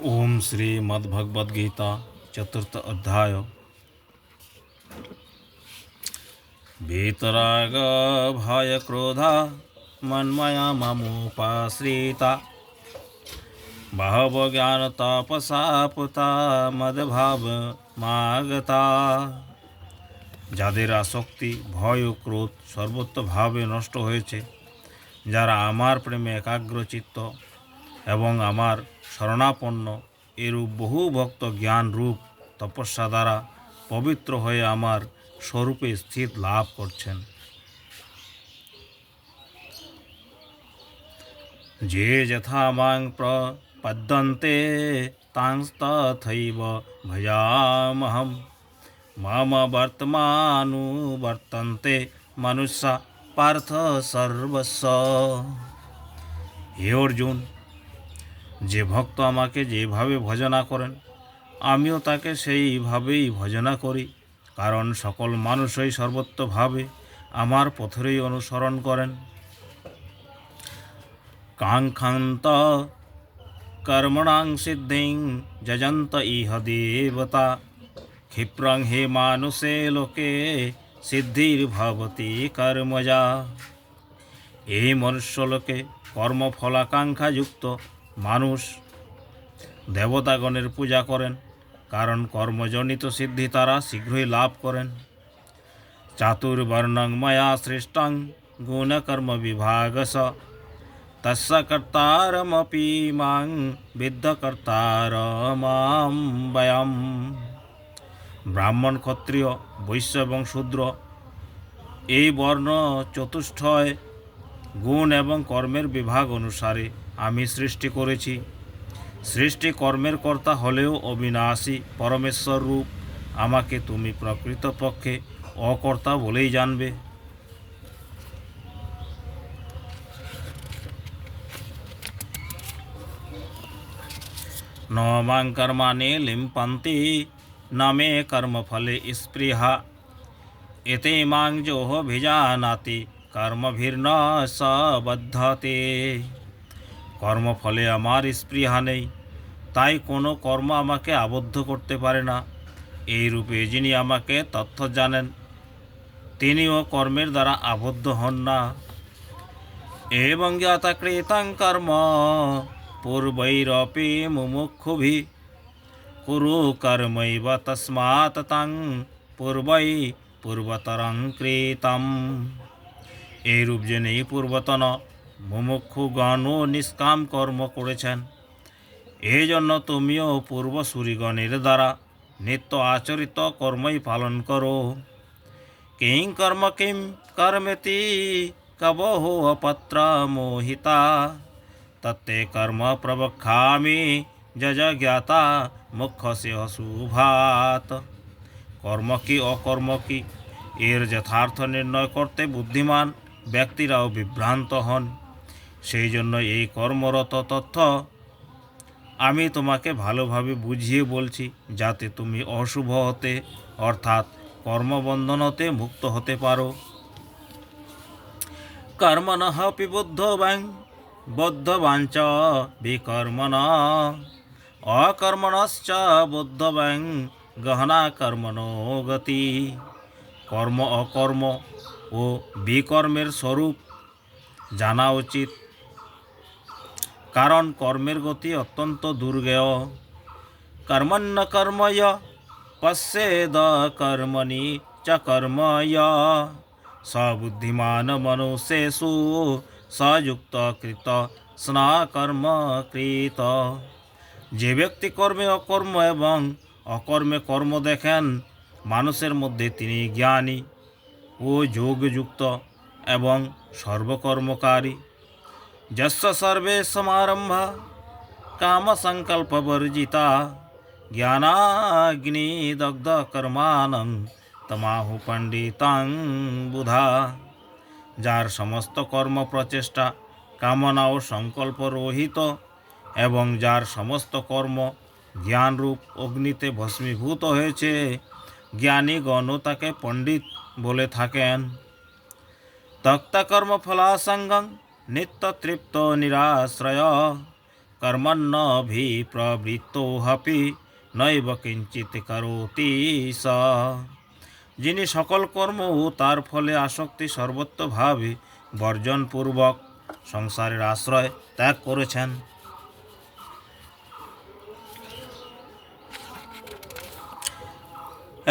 ओम श्रीमद्भगवद्गीता चतुर्थ अध्याय वीतराग भय क्रोधा मन्मया ममुपाश्रिता बहवो ज्ञान तपसा पुता मदभाव मागता যাদের আসক্তি ভয় ও ক্রোধ সর্বত্রভাবে নষ্ট হয়েছে, যারা আমার প্রেমে একাগ্রচিত্ত এবং আমার শরণাপন্ন, এরূপ বহু ভক্ত জ্ঞান রূপ তপস্যা দ্বারা পবিত্র হয়ে আমার স্বরূপে স্থিত লাভ করছেন। যে যথা মাং প্রপদ্যন্তে তাংস্তথৈব ভজামহম মম বর্তমানুবর্তন্তে মনুষ্যা পার্থ সর্বস্ব। হে অর্জুন, যে ভক্ত আমাকে যেভাবে ভজনা করেন, আমিও তাকে সেইভাবেই ভজনা করি, কারণ সকল মানুষই সর্বত্রভাবে আমার পথেরই অনুসরণ করেন। কাঙ্ক্ষন্ত কর্মণাং সিদ্ধিং যজন্ত ইহ দেবতা ক্ষিপ্রং হে মানুষে লোকে সিদ্ধির্ভবতি কর্মজা। এই মনুষ্যলোকে কর্মফলাকাঙ্ক্ষাযুক্ত মানুষ দেবতাগণের পূজা করেন, কারণ কর্মজনিত সিদ্ধি তারা শীঘ্রই লাভ করেন। চাতুর্বর্ণং ময়া সৃষ্টং গুণকর্ম বিভাগস তস্য কর্তারমপি মাং বিদ্ধ কর্তারমাম বয়ম। ব্রাহ্মণ, ক্ষত্রিয়, বৈশ্য এবং শূদ্র এই বর্ণ চতুষ্টয় গুণ এবং কর্মের বিভাগ অনুসারে আমি সৃষ্টি করেছি। সৃষ্টি কর্মের কর্তা হলেও অবিনাশী পরমেশ্বর রূপ আমাকে তুমি প্রকৃতপক্ষে অকর্তা বলেই জানবে। ন মাং কর্মাণি লিম্পন্তি ন মে কর্মফলে স্পৃহা এতে মাং যোऽভিজানাতি কর্মভির্ন স বধ্যতে। কর্মফলে আমার স্পৃহা নেই, তাই কোনো কর্ম আমাকে আবদ্ধ করতে পারে না। এই রূপে যিনি আমাকে তথ্য জানেন, তিনিও কর্মের দ্বারা আবদ্ধ হন না। এবং জ্ঞাতা কৃতং কর্ম পূর্বৈরপি মুমুক্ষুভি কুরু কর্মৈব তস্মাৎ তং পূর্বৈ পূর্বতরং কৃতম। এইরূপ জেনেই পূর্বতন মুমুক্ষুগণও নিষ্কাম কর্ম করেছেন। এই জন্য তুমিও পূর্বসূরিগণের দ্বারা নিত্য আচরিত কর্মই পালন করো। কিং কর্ম কিম কর্মেতি কবহো অপত্র মোহিতা তত্তে কর্ম প্রবক্ষামি যজ জ্ঞাতা মুখ্যসে অশুভাত। কর্ম কি অকর্ম কি এর যথার্থ নির্ণয় করতে বুদ্ধিমান ব্যক্তিরাও বিভ্রান্ত হন। সেই জন্য এই কর্মরত তথ্য আমি তোমাকে ভালোভাবে বুঝিয়ে বলছি, যাতে তুমি অশুভ হতে অর্থাৎ কর্মবন্ধন হতে মুক্ত হতে পারো। কর্মণঃ বদ্ধবাং চ বিকর্মণঃ অকর্মণশ্চ বদ্ধবাং গহনা কর্মণো গতি। কর্ম অকর্ম ও বিকর্মের স্বরূপ জানা উচিত, কারণ কর্মের গতি অত্যন্ত দুর্গেয়। কর্মণ্য কর্ময় পশ্যেদ কর্মণি চ কর্ময় সবুদ্ধিমান মনুষ্যেষু সযুক্ত কৃত স্না কর্ম কৃত। যে ব্যক্তি কর্মে অকর্ম এবং অকর্মে কর্ম দেখেন, মানুষের মধ্যে তিনি জ্ঞানী ও যোগযুক্ত এবং সর্বকর্মকারী। যস্য সর্বে সমারম্ভা কামসঙ্কল্পবর্জিতা জ্ঞানাগ্নিদগ্ধ কর্মাণং তমাহু পণ্ডিতাং বুধা। যার সমস্ত কর্ম প্রচেষ্টা কামনা ও সংকল্প রহিত এবং যার সমস্ত কর্ম জ্ঞানরূপ অগ্নিতে ভস্মীভূত হয়েছে, জ্ঞানীগণও তাকে পণ্ডিত বলে থাকেন। ত্যক্ত কর্মফলাসঙ্গং নিত্যতৃপ্ত নিরাশ্রয় কর্মণ্যভিপ্রবৃত্তোऽপি নৈব কিঞ্চিৎ করোতি সা। যিনি সকল কর্ম ও তার ফলে আসক্তি সর্বত্রভাবে বর্জনপূর্বক সংসারের আশ্রয় ত্যাগ করেছেন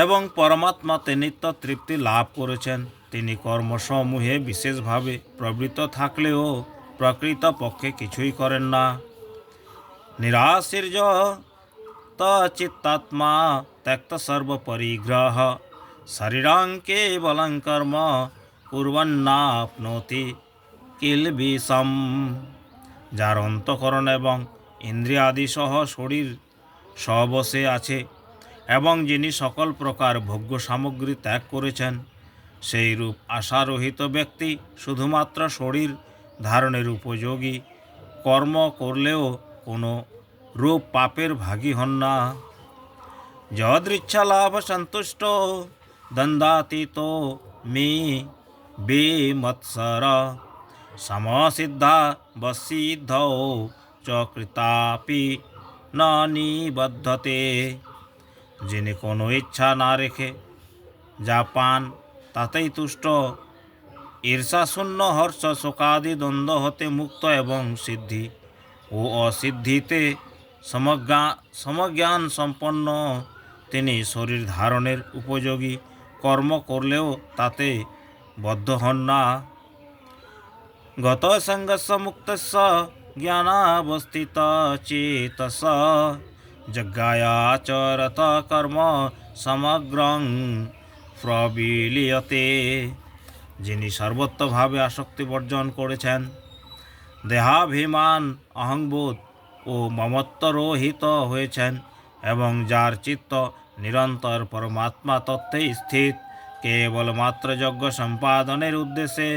এবং পরমাত্মাতে নিত্য তৃপ্তি লাভ করেছেন, তিনি কর্মসমূহে বিশেষভাবে প্রবৃত্ত থাকলেও প্রকৃত পক্ষে কিছুই করেন না। নিরাশীর্য চিত্তাত্মা ত্যক্ত সর্বপরিগ্রহ শরীরাং কেবলং কর্ম কুর্বন্নাপ্নোতি কিলবিষম। যার অন্তঃকরণ এবং ইন্দ্রিয়াদি সহ শরীর সবশে আছে এবং যিনি সকল প্রকার ভোগ্য সামগ্রী ত্যাগ করেছেন, সেই রূপ আশারহিত ব্যক্তি শুধুমাত্র শরীর ধারণের উপযোগী কর্ম করলেও কোনো রূপ পাপের ভাগী হন না। যদৃচ্ছা লাভ সন্তুষ্ট দ্বন্দ্বাতীত মে বেমৎসর সমসিদ্ধা বসিদ্ধৌ চ কৃতাপি ন নিবদ্ধতে। যিনি কোনো ইচ্ছা না রেখে যা পান তাতেই তুষ্ট, ঈর্ষাশূন্য হর্ষ শোকাদি দ্বন্দ্ব হতে মুক্ত এবং সিদ্ধি ও অসিদ্ধিতে সমজ্ঞান সম্পন্ন, তিনি শরীর ধারণের উপযোগী কর্ম করলেও তাতে বদ্ধ হন না। গত সঙ্গস্য মুক্তস্য জ্ঞানাবস্থিত চেতস যজ্ঞায়াচরত কর্ম সমগ্রং প্রবিলীয়তে। যিনি সর্বত্রভাবে আসক্তি বর্জন করেছেন, দেহাভিমান অহংবোধ ও মমত্বরহিত হয়েছেন এবং যার চিত্ত নিরন্তর পরমাত্মা তত্ত্বে স্থিত, কেবলমাত্র যজ্ঞ সম্পাদনের উদ্দেশ্যে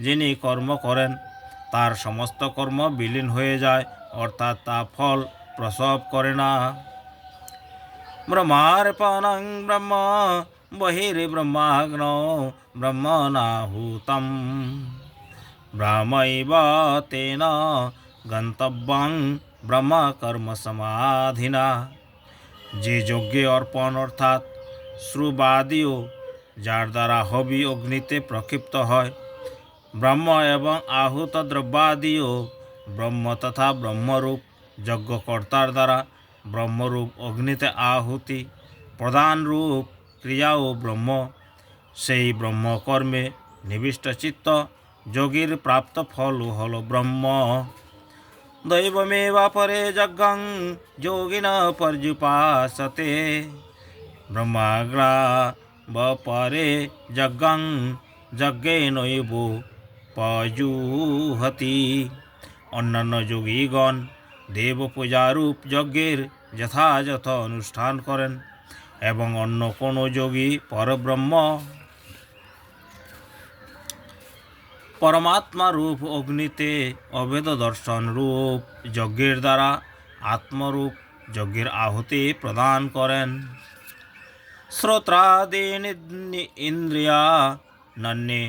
যিনি কর্ম করেন, তার সমস্ত কর্ম বিলীন হয়ে যায়, অর্থাৎ তা ফল প্রসব করে না। ব্রহ্মার্পণং ব্রহ্ম বহির্ব্রহ্মাগ্নৌ ব্রহ্মণাহুতম ব্রহ্মৈব তেন গন্তব্যং ব্রহ্ম কর্ম সমাধিনা। যে যজ্ঞে অর্পণ অর্থাৎ শ্রুবাদিও যার দ্বারা হবি অগ্নিতে প্রক্ষিপ্ত হয়, ব্রহ্ম এবং আহুত দ্রব্যাদিও ব্রহ্ম তথা ব্রহ্মরূপ যজ্ঞকর্তার দ্বারা ব্রহ্মরূপ অগ্নিতে আহুতি প্রধান রূপ ক্রিয়াও ব্রহ্ম, সেই ব্রহ্মকর্মে নিবিষ্ট চিত্ত যোগীর প্রাপ্ত ফল হল ব্রহ্ম। দৈবমেবা পরে যজ্ঞং যোগিন পর্যুপাসতে ব্রহ্মাগ্রাবপরে যজ্ঞং যজ্ঞেনৈব পজুহতি। অন্যান্য যোগীগণ দেব পূজারূপ যজ্ঞের যথাযথ অনুষ্ঠান করেন এবং অন্য কোনো যোগী পরব্রহ্ম পরমাত্মা রূপ অগ্নিতে অভেদ দর্শন রূপ যজ্ঞের দ্বারা আত্মরূপ যজ্ঞের আহুতি প্রদান করেন। শ্রোত্রাদীনি ইন্দ্রিয়া নন্যে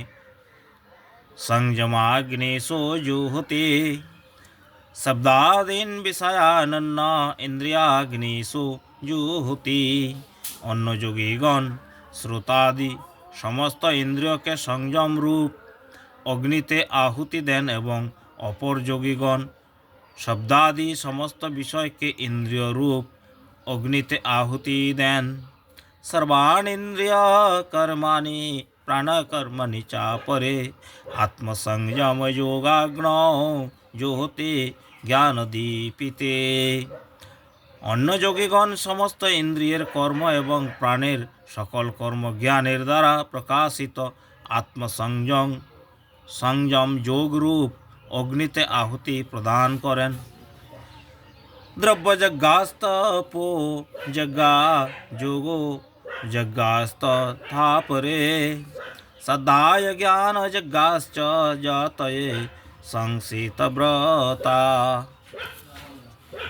সংযমাগ্নিশো জুহুতি শব্দাদীন বিষয়ানন্য ইন্দ্রিয়াগ্নিশো জুহুতি। অন্য যোগীগণ শ্রোতাদি সমস্ত ইন্দ্রিয়কে সংযম রূপ অগ্নিতে আহুতি দেন এবং অপর যোগীগণ শব্দাদি সমস্ত বিষয়কে ইন্দ্রিয় রূপ অগ্নিতে আহুতি দেন। সর্বাণীন্দ্রিয় কর্মাণি প্রাণকর্মণি চাপরে আত্মসংযম যোগাগ্নৌ জোহতে জ্ঞানদীপিতে। অন্য যোগীগণ সমস্ত ইন্দ্রিয়ের কর্ম এবং প্রাণের সকল কর্ম জ্ঞানের দ্বারা প্রকাশিত সংযম যোগরূপ অগ্নিতে আহুতি প্রদান করেন। দ্রব্যযজ্ঞাস্তপো যজ্ঞা যোগো যজ্ঞাস্তথাপরে সদায় জ্ঞান যজ্ঞাশ্চ জাতয়ে সংসিতব্রতা।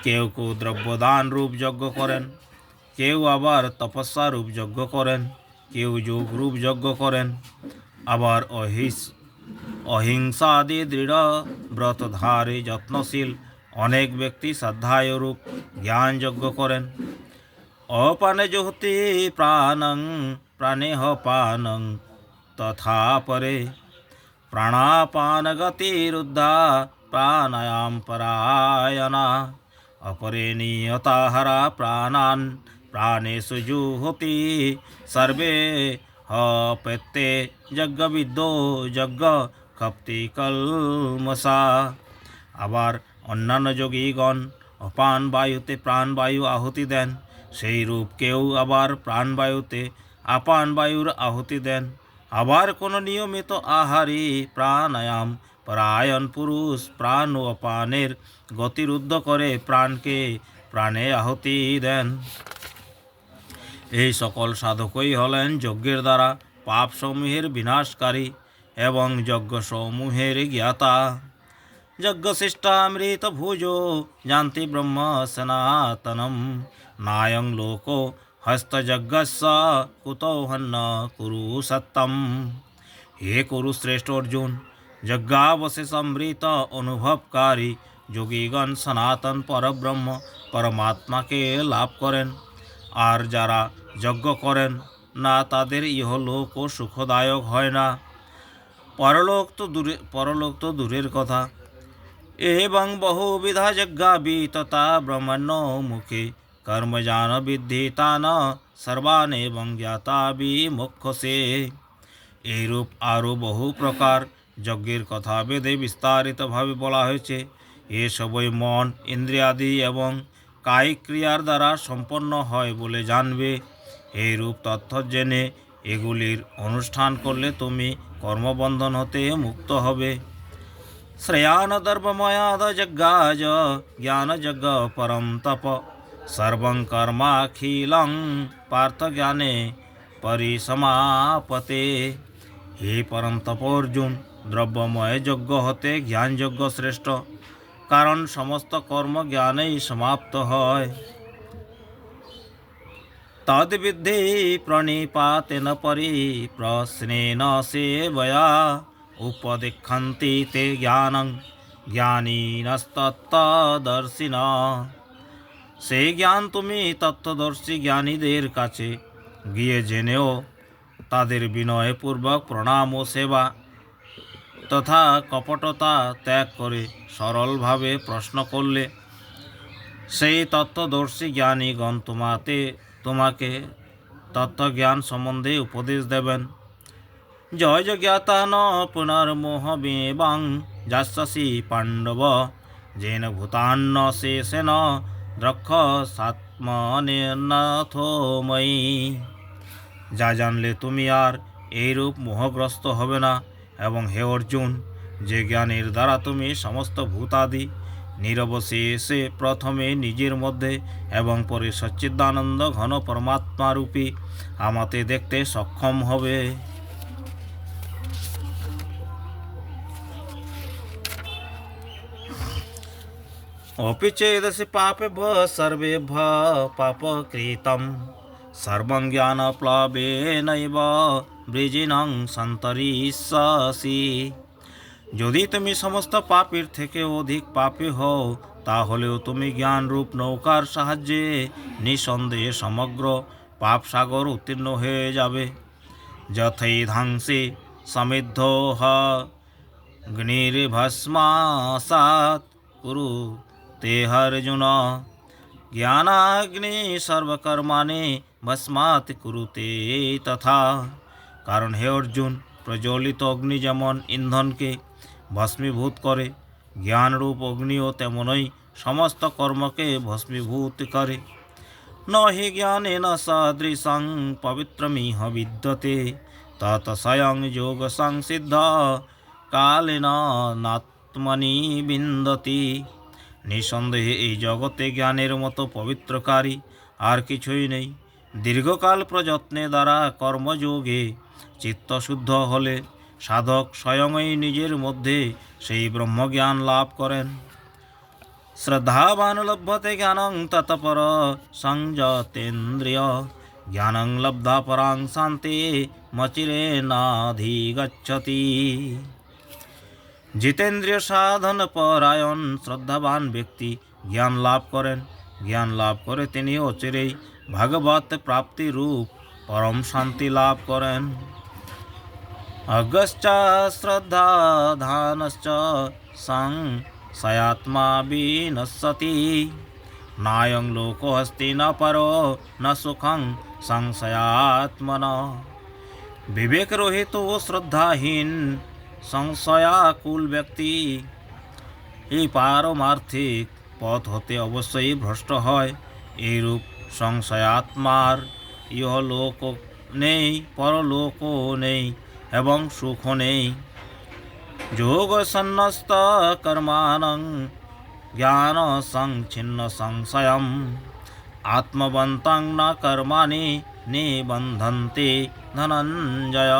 কেউ কেউ দ্রব্যদান রূপ যজ্ঞ করেন, কেউ আবার তপস্যা রূপ যজ্ঞ করেন, কেউ যোগ রূপ যজ্ঞ করেন, আবার অহিংসাদি দৃঢ় ব্রতধারী যত্নশীল অনেক ব্যক্তি শ্রদ্ধায়রূপ জ্ঞানযজ্ঞ করেন। অপানে জহতি প্রাণং প্রাণেহ পানং তথা পরে প্রাণাপান গতিরুদ্ধা প্রাণায়াম পরায়ণা অপরে নিয়তাহারা প্রাণান প্রাণেষু জুহতি সর্বে হপেত্তে যজ্ঞবিদ্যো যজ্ঞ ক্ষপ্তি কলমসা। আবার অন্যান্য যোগীগণ অপান বায়ুতে প্রাণবায়ু আহুতি দেন, সেই রূপ কেউ আবার প্রাণবায়ুতে আপান বায়ুর আহুতি দেন। আবার কোনো নিয়মিত আহারী প্রাণায়াম পরায়ণ পুরুষ প্রাণ ও অপানের গতিরুদ্ধ করে প্রাণকে প্রাণে আহুতি দেন। এই সকল সাধকই হলেন যজ্ঞের দ্বারা পাপ সমূহের বিনাশকারী এবং যজ্ঞ সমূহের জ্ঞাতা। যজ্ঞশিষ্টামৃত ভুজো জানতি ব্রহ্ম সনাতনম নায়ং লোকো হস্তযজ্ঞস্য কুতো হন্য কুরু সত্যম। হে কুরুশ্রেষ্ঠ অর্জুন, যজ্ঞাবশেষ অমৃত অনুভবকারী যোগীগণ সনাতন পরব্রহ্ম পরমাত্মাকে লাভ করেন। আর যারা যজ্ঞ করেন না তাদের ইহলোক ও সুখদায়ক হয় না, পরলোক তো দূরের কথা। এবং বহুবিধা যজ্ঞাবি তথা ব্রহ্মণ্য মুখে কর্মজান বিদ্ধি তান সর্বান এবং জ্ঞাতাবি মোক্ষসে। এইরূপ আরও বহু প্রকার যজ্ঞের কথা বেদে বিস্তারিতভাবে বলা হয়েছে। এসবই মন ইন্দ্রিয়াদি এবং কায়িক ক্রিয়ার দ্বারা সম্পন্ন হয় বলে জানবে। এইরূপ তথ্য জেনে এগুলির অনুষ্ঠান করলে তুমি কর্মবন্ধন হতে মুক্ত হবে। শ্রেয়ান দর্ভময়াদ যজ্ঞাজ জ্ঞান যজ্ঞ পরম তপ সর্বং কর্মাখিলং পার্থ জ্ঞানে পরিসমাপতে। হে পরম তপ অর্জুন, দ্রব্যময় যজ্ঞ হতে জ্ঞান যজ্ঞ শ্রেষ্ঠ, কারণ সমস্ত কর্ম জ্ঞানেই সমাপ্ত হয়। তদ্বিদ্ধি প্রণিপাতেন পরিপ্রশ্নেন সেবয়া উপদিক্ষন্তি তে জ্ঞানং জ্ঞানীনস্তত্ত্বদর্শিন। সেই জ্ঞান তুমি তত্ত্বদর্শী জ্ঞানীদের কাছে গিয়ে জেনেও তাদের বিনয়পূর্বক প্রণাম ও সেবা তথা কপটতা ত্যাগ করে সরলভাবে প্রশ্ন করলে সেই তত্ত্বদর্শী জ্ঞানীগণ তোমাকে তত্ত্বজ্ঞান সম্বন্ধে উপদেশ দেবেন। জয় জ্ঞাতা ন পুনর্মোহবেবাং যাস্যসি পাণ্ডব যেন ভূতান্ন শেষেন দ্রক্ষ সাত্মনেনাথময়ী। যা জানলে তুমি আর এইরূপ মোহগ্রস্ত হবে না। এবং হে অর্জুন, যে জ্ঞানের দ্বারা তুমি সমস্ত ভূতাদি নিরবশেষে প্রথমে নিজের মধ্যে এবং পরে সচ্চিদানন্দ ঘন পরমাত্মারূপী আমাতে দেখতে সক্ষম হবে। অপি চেদসি পাপেভ্যঃ সর্বেভ্যঃ পাপকৃতং সর্বং জ্ঞানপ্লবেনৈব বৃজিনং সন্তরিষ্যসি। যদি তুমি সমস্ত পাপের থেকে অধিক পাপী হও, তাহলেও তুমি জ্ঞানরূপ নৌকার সাহায্যে নিঃসন্দেহে সমগ্র পাপ সাগর উত্তীর্ণ হয়ে যাবে। যথৈধাংসি সমৃদ্ধোহ অগ্নির্ভস্মাসাৎ কুরু তেহার্জুন জ্ঞানাগ্নি সর্বকর্মাণি ভস্মাৎ কুরুতে তথা। কারণ হে অর্জুন, প্রজ্বলিত অগ্নি যেমন ইন্ধনকে ভস্মীভূত করে, জ্ঞানরূপ অগ্নিও তেমনই সমস্ত কর্মকে ভস্মীভূত করে। ন হি জ্ঞানেন সদৃশং পবিত্রমিহ বিদ্যতে তত স্বয়ং যোগ সংসিদ্ধ কালেন নাত্মনি বিন্দতি। নিঃসন্দেহে এই জগতে জ্ঞানের মতো পবিত্রকারী আর কিছুই নেই। দীর্ঘকাল প্রযত্নে দ্বারা কর্মযোগে চিত্তশুদ্ধ হলে সাধক স্বয়ংই নিজের মধ্যে সেই ব্রহ্মজ্ঞান লাভ করেন। শ্রদ্ধাবান লভ্যতে জ্ঞানং ততপর সংযতেন্দ্রিয় জ্ঞানং লব্ধা পরাং শান্তি মচিরেনাধিগচ্ছতি। জিতেন্দ্রিয় সাধন পরায়ণ শ্রদ্ধাবান ব্যক্তি জ্ঞান লাভ করেন। জ্ঞান লাভ করে তিনি অচিরেই ভাগবত প্রাপ্তি রূপ পরম শান্তি লাভ করেন। অজ্ঞশ্চ শ্রদ্ধা ধানশ্চ সংশয়াত্মা বিনশ্যতি নায়ং লোকো হস্তি ন পরো ন সুখং সংশয়াত্মন। বিবেক রহিত ও শ্রদ্ধাহীন সংশয়াকুল ব্যক্তি এই পারমার্থিক পথ হতে অবশ্যই ভ্রষ্ট হয়। এইরূপ সংশয়াত্মার ইহলোক নেই, পরলোকও নেই এবং সুখও নেই। যোগ সন্ন্যস্ত কর্মাণং জ্ঞান সংচ্ছিন্ন সংশয়ম আত্মবন্তং ন কর্মাণি নিবন্ধন্তে ধনঞ্জয়।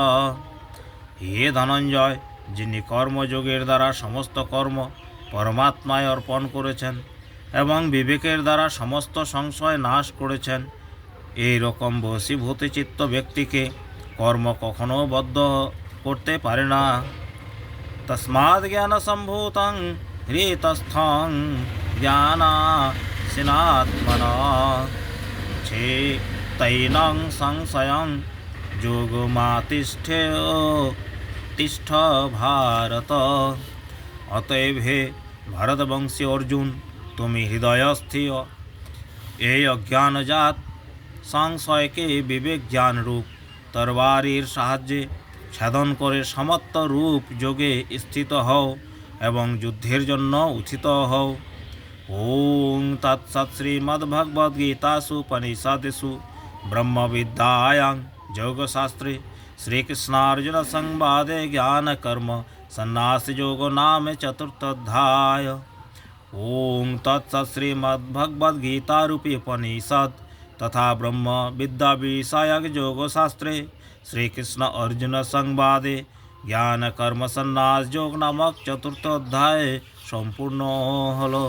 হে ধনঞ্জয়, যিনি কর্মযোগের দ্বারা সমস্ত কর্ম পরমাত্মায় অর্পণ করেছেন এবং বিবেকের দ্বারা সমস্ত সংশয় নাশ করেছেন, এই রকম বশীভূত চিত্ত ব্যক্তিকে কর্ম কখনো বদ্ধ করতে পারে না। তস্মাৎ জ্ঞান সম্ভূতং হৃতস্থং জ্ঞানাসীনাত্মনা ছে তৈনং সংশয়ং যোগমাতিষ্ঠে তিষ্ঠ ভারত। অতএব হে ভারতবংশী অর্জুন, তুমি হৃদয়স্থির এই অজ্ঞানজাত সংশয়কে বিবেক জ্ঞান রূপ তরবারির সাহায্যে ছেদন করে সমত্ব রূপ যোগে স্থিত হও এবং যুদ্ধের জন্য উচিত হও। ওং তৎসৎ। শ্রীমদ্ভগবদ্গীতাসু উপনিষদেষু ব্রহ্মবিদ্যায়াং যোগশাস্ত্রে শ্রীকৃষ্ণার্জুন সংবাদে জ্ঞানকর্ম সন্ন্যাসযোগো নাম চতুর্থোধ্যায়। ওং তৎসৎ। শ্রীমদ্ভগবদ্গীতাरूपी उपनिषद तथा ब्रह्म विद्या विषयक योगशास्त्रे श्रीकृष्ण अर्जुन संवादे ज्ञान कर्म सन्यास योग नामक चतुर्थ अध्याय सम्पूर्ण हलो।